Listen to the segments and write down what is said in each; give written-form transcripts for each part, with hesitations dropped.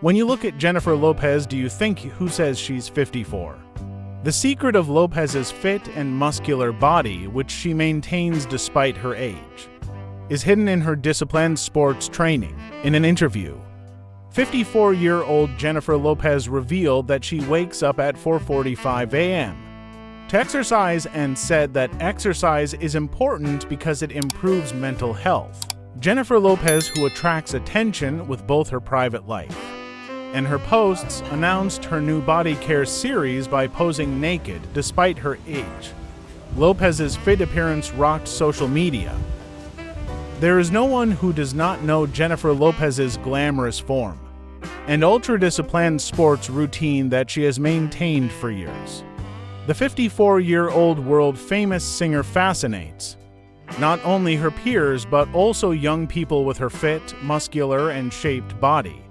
When you look at Jennifer Lopez, do you think who says she's 54? The secret of Lopez's fit and muscular body, which she maintains despite her age, is hidden in her disciplined sports training. In an interview, 54-year-old Jennifer Lopez revealed that she wakes up at 4:45 a.m. to exercise and said that exercise is important because it improves mental health. Jennifer Lopez, who attracts attention with both her private life and her posts, announced her new body care series by posing naked despite her age. Lopez's fit appearance rocked social media. There is no one who does not know Jennifer Lopez's glamorous form and ultra-disciplined sports routine that she has maintained for years. The 54-year-old world-famous singer fascinates not only her peers but also young people with her fit, muscular, and shaped body.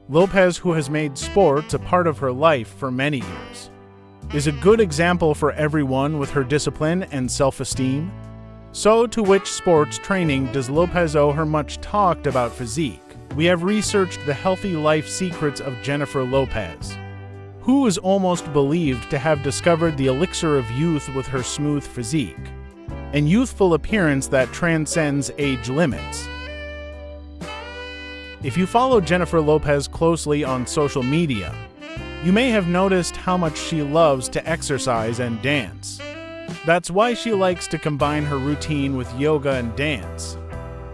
Lopez, who has made sports a part of her life for many years, is a good example for everyone with her discipline and self-esteem. So, to which sports training does Lopez owe her much talked about physique? We have researched the healthy life secrets of Jennifer Lopez, who is almost believed to have discovered the elixir of youth with her smooth physique and youthful appearance that transcends age limits. If you follow Jennifer Lopez closely on social media, you may have noticed how much she loves to exercise and dance. That's why she likes to combine her routine with yoga and dance.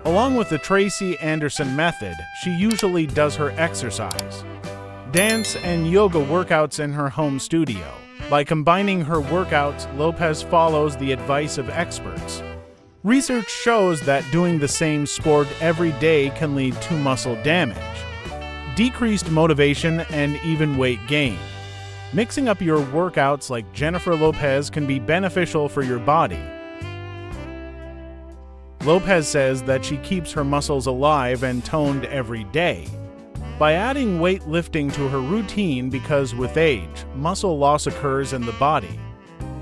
Along with the Tracy Anderson method, she usually does her exercise, dance, and yoga workouts in her home studio. By combining her workouts, Lopez follows the advice of experts. Research shows that doing the same sport every day can lead to muscle damage, decreased motivation, and even weight gain. Mixing up your workouts like Jennifer Lopez can be beneficial for your body. Lopez says that she keeps her muscles alive and toned every day by adding weightlifting to her routine because with age, muscle loss occurs in the body.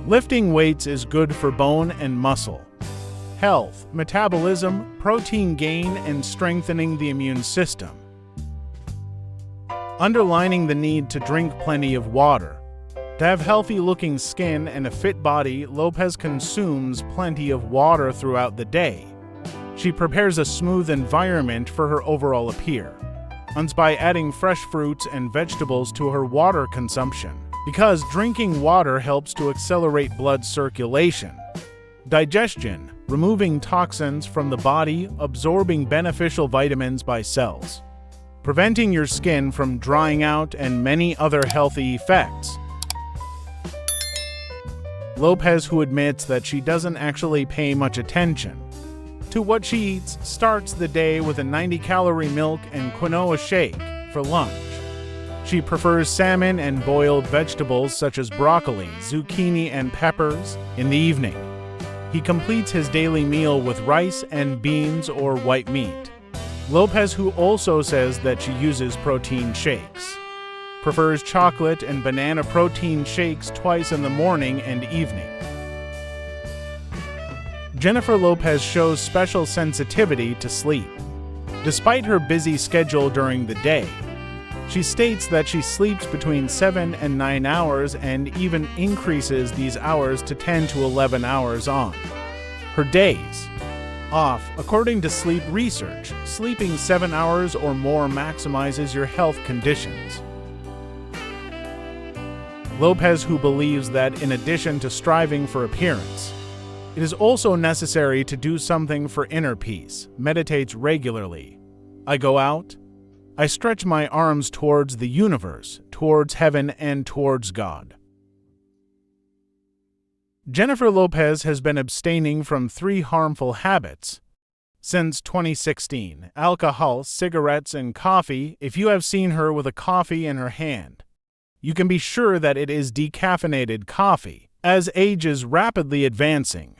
Lifting weights is good for bone and muscle health, metabolism, protein gain, and strengthening the immune system. Underlining the need to drink plenty of water. To have healthy-looking skin and a fit body, Lopez consumes plenty of water throughout the day. She prepares a smooth environment for her overall appearance by adding fresh fruits and vegetables to her water consumption, because drinking water helps to accelerate blood circulation, digestion, removing toxins from the body, absorbing beneficial vitamins by cells, preventing your skin from drying out, and many other healthy effects. Lopez, who admits that she doesn't actually pay much attention to what she eats, starts the day with a 90-calorie milk and quinoa shake for lunch. She prefers salmon and boiled vegetables such as broccoli, zucchini, and peppers in the evening. He completes his daily meal with rice and beans or white meat. Lopez, who also says that she uses protein shakes, prefers chocolate and banana protein shakes twice in the morning and evening. Jennifer Lopez shows special sensitivity to sleep. Despite her busy schedule during the day, she states that she sleeps between 7 and 9 hours and even increases these hours to 10 to 11 hours on her days off. According to sleep research, sleeping 7 hours or more maximizes your health conditions. Lopez, who believes that in addition to striving for appearance, it is also necessary to do something for inner peace, meditates regularly. I go out, I stretch my arms towards the universe, towards heaven, and towards God. Jennifer Lopez has been abstaining from 3 harmful habits since 2016: alcohol, cigarettes, and coffee. If you have seen her with a coffee in her hand, you can be sure that it is decaffeinated coffee. As age is rapidly advancing,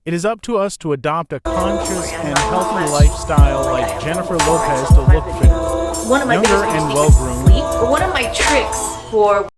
it is up to us to adopt a conscious and healthy lifestyle like Jennifer Lopez to look fitter, One of my younger, biggest and things is well-groomed. sleep. But one of my tricks for